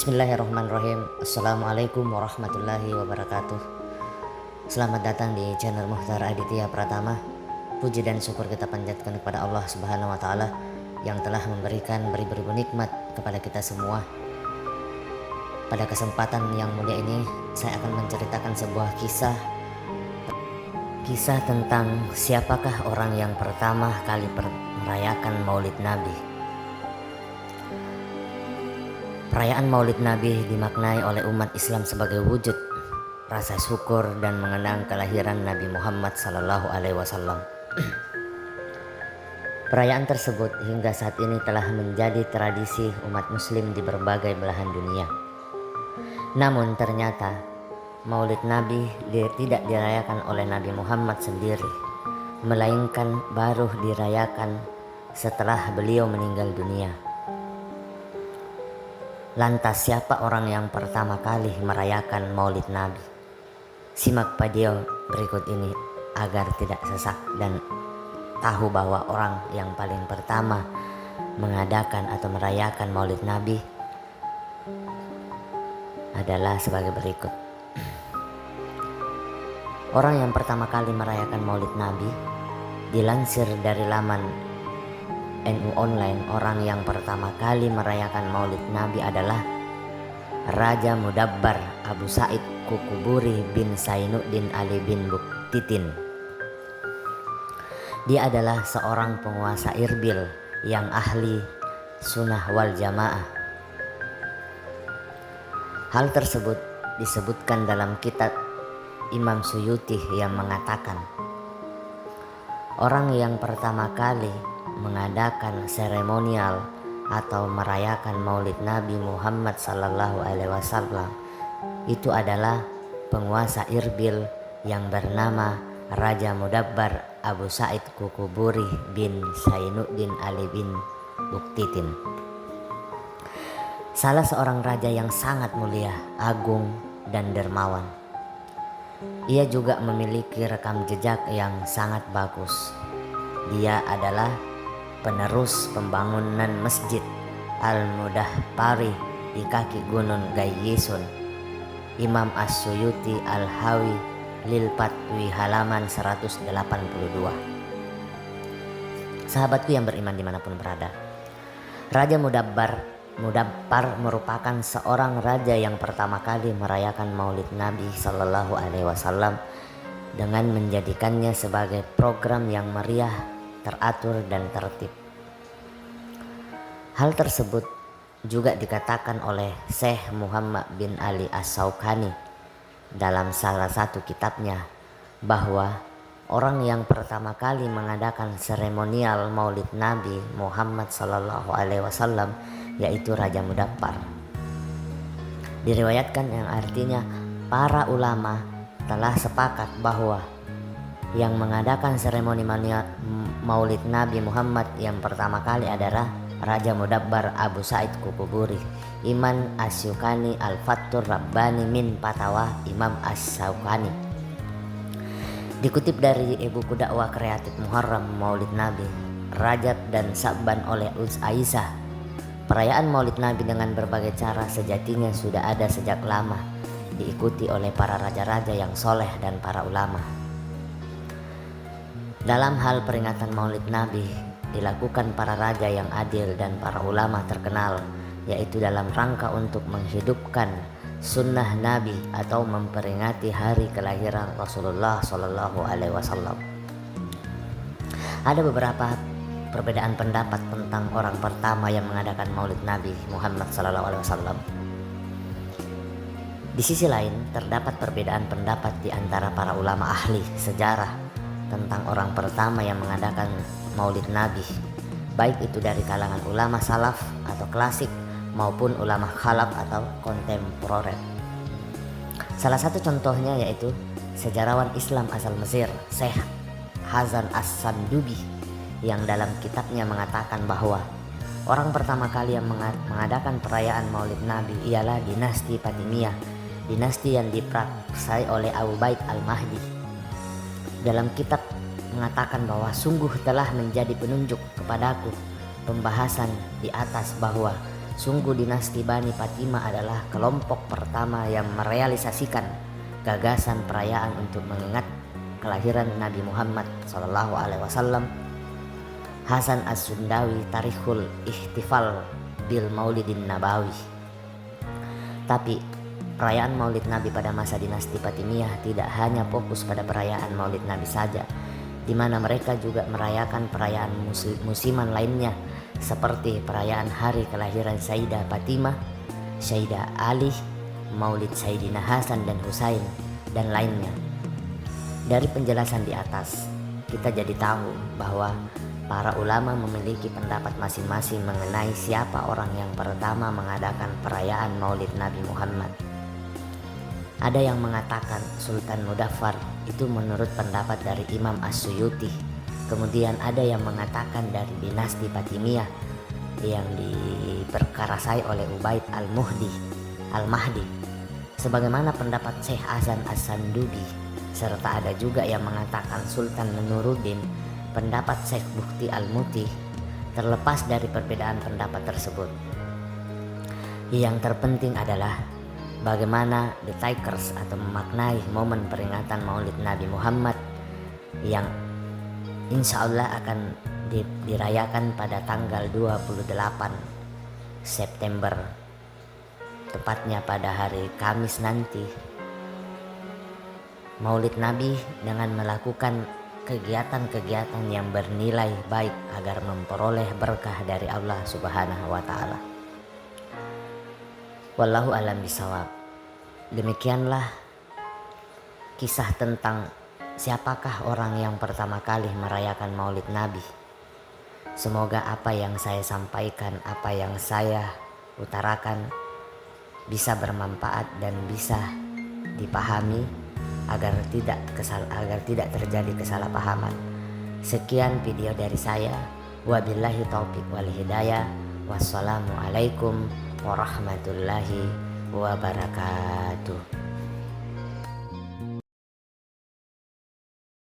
Bismillahirrahmanirrahim. Assalamualaikum warahmatullahi wabarakatuh. Selamat datang di channel Muhtar Aditya Pratama. Puji dan syukur kita panjatkan kepada Allah Subhanahu wa taala yang telah memberikan beribu-ribu nikmat kepada kita semua. Pada kesempatan yang mulia ini saya akan menceritakan sebuah kisah tentang siapakah orang yang pertama kali merayakan Maulid Nabi. Perayaan Maulid Nabi dimaknai oleh umat Islam sebagai wujud rasa syukur dan mengenang kelahiran Nabi Muhammad SAW. Perayaan tersebut hingga saat ini telah menjadi tradisi umat Muslim di berbagai belahan dunia. Namun ternyata Maulid Nabi tidak dirayakan oleh Nabi Muhammad sendiri, melainkan baru dirayakan setelah beliau meninggal dunia. Lantas siapa orang yang pertama kali merayakan Maulid Nabi? Simak video berikut ini agar tidak sesak dan tahu bahwa orang yang paling pertama mengadakan atau merayakan Maulid Nabi adalah sebagai berikut. Orang yang pertama kali merayakan Maulid Nabi dilansir dari laman NU Online, orang yang pertama kali merayakan Maulid Nabi adalah Raja Mudabbar Abu Sa'id Kukuburi bin Zainuddin Ali bin Buktitin. Dia adalah seorang penguasa Irbil yang ahli sunnah wal jamaah. Hal tersebut disebutkan dalam kitab Imam Suyuti yang mengatakan, orang yang pertama kali mengadakan seremonial atau merayakan Maulid Nabi Muhammad SAW itu adalah penguasa Irbil yang bernama Raja Mudabbar Abu Sa'id Kukuburi bin Zainuddin Ali bin Buktitin. Salah seorang raja yang sangat mulia, agung, dan dermawan. Ia juga memiliki rekam jejak yang sangat bagus. Dia adalah penerus pembangunan Masjid Al-Mudahpari di kaki Gunung Gayyisun, Imam As-Suyuti Al-Hawi Lil Fatwi halaman 182. Sahabatku yang beriman dimanapun berada, Raja Mudabbar merupakan seorang raja yang pertama kali merayakan Maulid Nabi SAW dengan menjadikannya sebagai program yang meriah, teratur, dan tertib. Hal tersebut juga dikatakan oleh Syekh Muhammad bin Ali As-Syaukani dalam salah satu kitabnya bahwa orang yang pertama kali mengadakan seremonial Maulid Nabi Muhammad SAW yaitu Raja Mudabbar. Diriwayatkan yang artinya para ulama telah sepakat bahwa yang mengadakan seremoni Maulid Nabi Muhammad yang pertama kali adalah Raja Mudabbar Abu Sa'id Kukuburi, Imam As-Syaukani Al-Fathur Rabbani min Fatawa Imam As-Syaukani. Dikutip dari buku dakwah kreatif Muharram Maulid Nabi, Rajab dan Sa'ban oleh Uz Aisyah, perayaan Maulid Nabi dengan berbagai cara sejatinya sudah ada sejak lama, diikuti oleh para raja-raja yang soleh dan para ulama. Dalam hal peringatan Maulid Nabi dilakukan para raja yang adil dan para ulama terkenal, yaitu dalam rangka untuk menghidupkan sunnah Nabi atau memperingati hari kelahiran Rasulullah SAW. Ada beberapa perbedaan pendapat tentang orang pertama yang mengadakan Maulid Nabi Muhammad SAW. Di sisi lain terdapat perbedaan pendapat di antara para ulama ahli sejarah tentang orang pertama yang mengadakan Maulid Nabi, baik itu dari kalangan ulama salaf atau klasik maupun ulama khalaf atau kontemporer. Salah satu contohnya yaitu sejarawan Islam asal Mesir, Syekh Hasan As-Sandubi, yang dalam kitabnya mengatakan bahwa orang pertama kali yang mengadakan perayaan Maulid Nabi ialah dinasti Fatimiyah, dinasti yang dipraksai oleh Abu Baid Al-Mahdi. Dalam kitab mengatakan bahwa sungguh telah menjadi penunjuk kepadaku pembahasan di atas bahwa Sungguh dinasti Bani Fatimah adalah kelompok pertama yang merealisasikan gagasan perayaan untuk mengingat kelahiran Nabi Muhammad SAW. Hasan As-Sundawi Tarikhul Ihtifal bil Maulidin Nabawi. Tapi perayaan Maulid Nabi pada masa dinasti Fatimiyah tidak hanya fokus pada perayaan Maulid Nabi saja, di mana mereka juga merayakan perayaan musiman lainnya seperti perayaan hari kelahiran Sayyidah Fatimah, Sayyidah Ali, Maulid Sayyidina Hasan dan Husain, dan lainnya. Dari penjelasan di atas, kita jadi tahu bahwa para ulama memiliki pendapat masing-masing mengenai siapa orang yang pertama mengadakan perayaan Maulid Nabi Muhammad. Ada yang mengatakan Sultan Mudaffar, itu menurut pendapat dari Imam As-Suyuti. Kemudian ada yang mengatakan dari dinasti Fatimiyah yang diperkarasai oleh Ubaid Al-Mahdi, sebagaimana pendapat Syekh Hasan As-Sandubi, serta ada juga yang mengatakan Sultan Nuruddin, pendapat Syekh Bukti Al-Muti. Terlepas dari perbedaan pendapat tersebut, yang terpenting adalah bagaimana The Takers atau memaknai momen peringatan Maulid Nabi Muhammad yang insya Allah akan dirayakan pada tanggal 28 September, tepatnya pada hari Kamis nanti. Maulid Nabi dengan melakukan kegiatan-kegiatan yang bernilai baik agar memperoleh berkah dari Allah Subhanahu wa Ta'ala. Wallahu alam bisawab. Demikianlah kisah tentang siapakah orang yang pertama kali merayakan Maulid Nabi. Semoga apa yang saya sampaikan, apa yang saya utarakan bisa bermanfaat dan bisa dipahami agar tidak terjadi kesalahpahaman. Sekian video dari saya. Wabillahi taufik wal hidayah. Wassalamualaikum warahmatullahi wabarakatuh.